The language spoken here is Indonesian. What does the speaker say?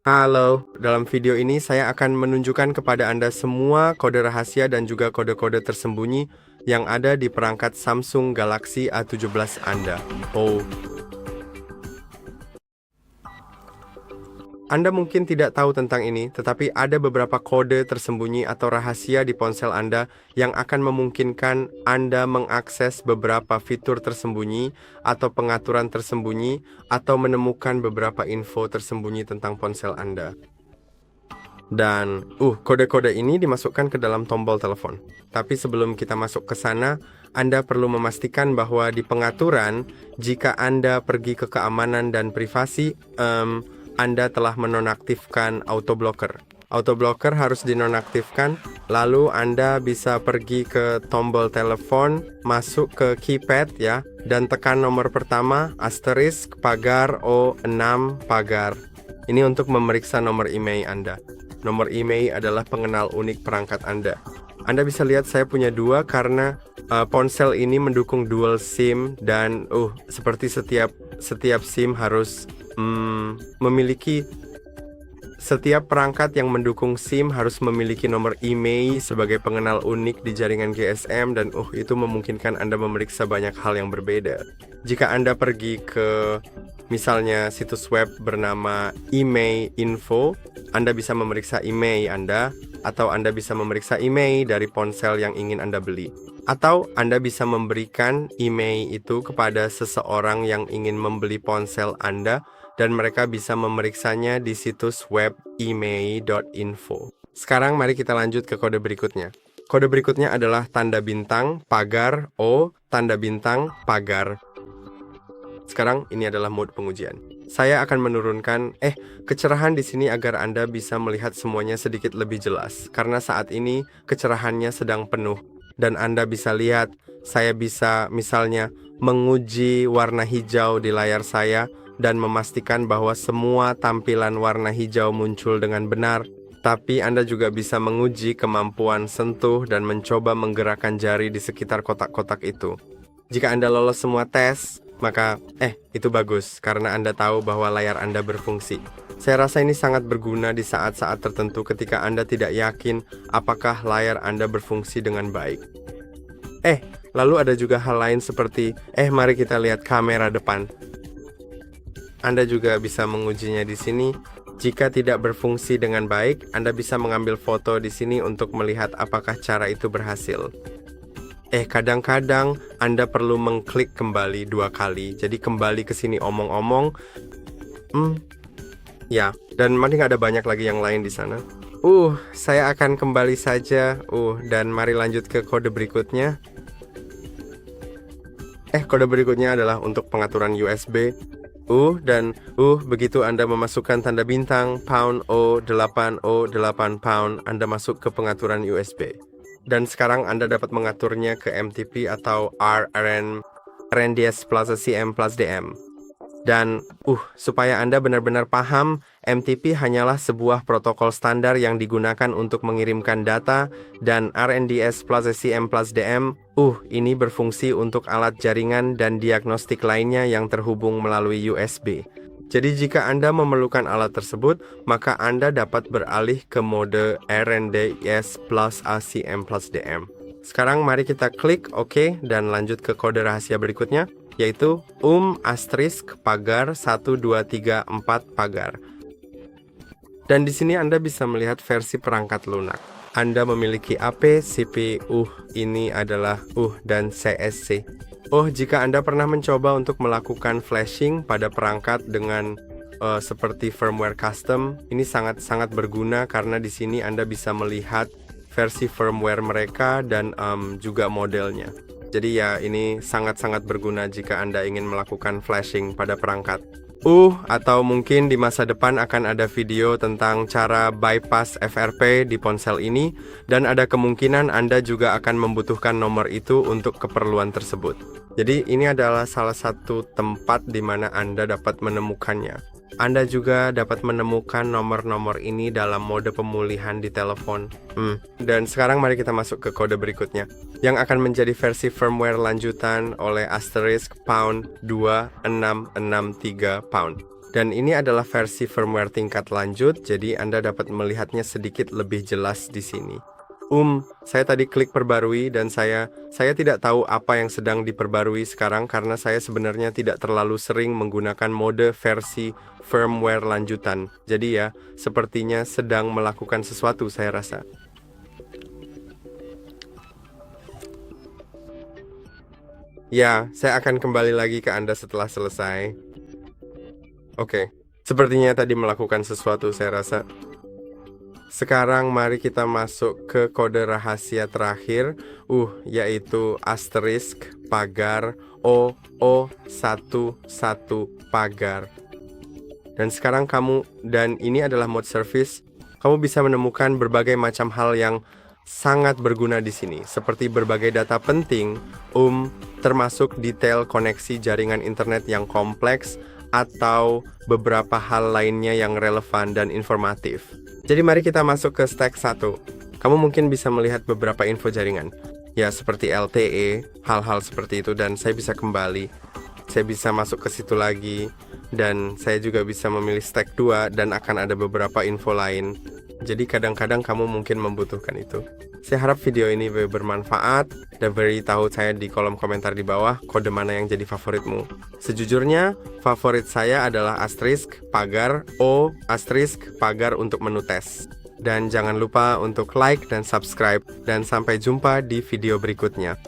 Halo, dalam video ini saya akan menunjukkan kepada Anda semua kode rahasia dan juga kode-kode tersembunyi yang ada di perangkat Samsung Galaxy A17 Anda. Anda mungkin tidak tahu tentang ini, tetapi ada beberapa kode tersembunyi atau rahasia di ponsel Anda yang akan memungkinkan Anda mengakses beberapa fitur tersembunyi atau pengaturan tersembunyi atau menemukan beberapa info tersembunyi tentang ponsel Anda. Dan, kode-kode ini dimasukkan ke dalam tombol telepon. Tapi sebelum kita masuk ke sana, Anda perlu memastikan bahwa di pengaturan, jika Anda pergi ke keamanan dan privasi, Anda telah menonaktifkan autoblocker. Autoblocker harus dinonaktifkan, lalu Anda bisa pergi ke tombol telepon, masuk ke keypad ya, dan tekan nomor pertama, asterisk, pagar, O6, pagar. Ini untuk memeriksa nomor IMEI Anda. Nomor IMEI adalah pengenal unik perangkat Anda. Anda bisa lihat saya punya dua karena ponsel ini mendukung dual SIM dan seperti setiap SIM harus memiliki, setiap perangkat yang mendukung SIM harus memiliki nomor IMEI sebagai pengenal unik di jaringan GSM dan itu memungkinkan Anda memeriksa banyak hal yang berbeda. Jika Anda pergi ke misalnya situs web bernama IMEI Info, Anda bisa memeriksa IMEI Anda, atau Anda bisa memeriksa IMEI dari ponsel yang ingin Anda beli. Atau Anda bisa memberikan IMEI itu kepada seseorang yang ingin membeli ponsel Anda dan mereka bisa memeriksanya di situs web imei.info. Sekarang mari kita lanjut ke kode berikutnya. Kode berikutnya adalah tanda bintang, pagar, O, tanda bintang, pagar. Sekarang ini adalah mode pengujian. Saya akan menurunkan kecerahan di sini agar Anda bisa melihat semuanya sedikit lebih jelas. Karena saat ini kecerahannya sedang penuh. Dan Anda bisa lihat, saya bisa misalnya menguji warna hijau di layar saya dan memastikan bahwa semua tampilan warna hijau muncul dengan benar. Tapi Anda juga bisa menguji kemampuan sentuh dan mencoba menggerakkan jari di sekitar kotak-kotak itu. Jika Anda lolos semua tes, maka itu bagus karena Anda tahu bahwa layar Anda berfungsi. Saya rasa ini sangat berguna di saat-saat tertentu ketika Anda tidak yakin apakah layar Anda berfungsi dengan baik. Lalu ada juga hal lain seperti, mari kita lihat kamera depan. Anda juga bisa mengujinya di sini. Jika tidak berfungsi dengan baik, Anda bisa mengambil foto di sini untuk melihat apakah cara itu berhasil. Kadang-kadang Anda perlu mengklik kembali 2 kali. Jadi kembali ke sini omong-omong. Ya, dan masih ada banyak lagi yang lain di sana. Saya akan kembali saja. Dan mari lanjut ke kode berikutnya. Kode berikutnya adalah untuk pengaturan USB. Begitu Anda memasukkan tanda bintang, pound, O8, O8 pound, Anda masuk ke pengaturan USB. Dan sekarang Anda dapat mengaturnya ke MTP atau RNDS plus CM plus DM. Dan supaya Anda benar-benar paham, MTP hanyalah sebuah protokol standar yang digunakan untuk mengirimkan data, dan RNDS plus CM plus DM, ini berfungsi untuk alat jaringan dan diagnostik lainnya yang terhubung melalui USB. Jadi jika Anda memerlukan alat tersebut, maka Anda dapat beralih ke mode RNDS plus ACM plus DM. Sekarang mari kita klik OK dan lanjut ke kode rahasia berikutnya, yaitu asterisk pagar 1234 pagar. Dan di sini Anda bisa melihat versi perangkat lunak. Anda memiliki AP, CP, ini adalah dan CSC. Jika Anda pernah mencoba untuk melakukan flashing pada perangkat dengan seperti firmware custom, ini sangat-sangat berguna karena di sini Anda bisa melihat versi firmware mereka dan juga modelnya. Jadi ya, ini sangat-sangat berguna jika Anda ingin melakukan flashing pada perangkat. Atau mungkin di masa depan akan ada video tentang cara bypass FRP di ponsel ini, dan ada kemungkinan Anda juga akan membutuhkan nomor itu untuk keperluan tersebut. Jadi ini adalah salah satu tempat di mana Anda dapat menemukannya. Anda juga dapat menemukan nomor-nomor ini dalam mode pemulihan di telepon. Dan sekarang mari kita masuk ke kode berikutnya, yang akan menjadi versi firmware lanjutan oleh asterisk pound 2663 pound. Dan ini adalah versi firmware tingkat lanjut, jadi Anda dapat melihatnya sedikit lebih jelas di sini. Saya tadi klik perbarui dan saya tidak tahu apa yang sedang diperbarui sekarang karena saya sebenarnya tidak terlalu sering menggunakan mode versi firmware lanjutan. Jadi ya, sepertinya sedang melakukan sesuatu saya rasa. Ya, saya akan kembali lagi ke Anda setelah selesai. Oke, sepertinya tadi melakukan sesuatu saya rasa. Sekarang mari kita masuk ke kode rahasia terakhir, yaitu asterisk pagar O11 pagar. Dan sekarang dan ini adalah mode service, kamu bisa menemukan berbagai macam hal yang sangat berguna di sini, seperti berbagai data penting, termasuk detail koneksi jaringan internet yang kompleks, atau beberapa hal lainnya yang relevan dan informatif. Jadi mari kita masuk ke stack 1. Kamu mungkin bisa melihat beberapa info jaringan. Ya, seperti LTE, hal-hal seperti itu, dan saya bisa kembali. Saya bisa masuk ke situ lagi, dan saya juga bisa memilih stack 2, dan akan ada beberapa info lain. Jadi kadang-kadang kamu mungkin membutuhkan itu. Saya harap video ini bermanfaat, dan beritahu saya di kolom komentar di bawah kode mana yang jadi favoritmu. Sejujurnya, favorit saya adalah asterisk pagar pagar untuk menu tes. Dan jangan lupa untuk like dan subscribe, dan sampai jumpa di video berikutnya.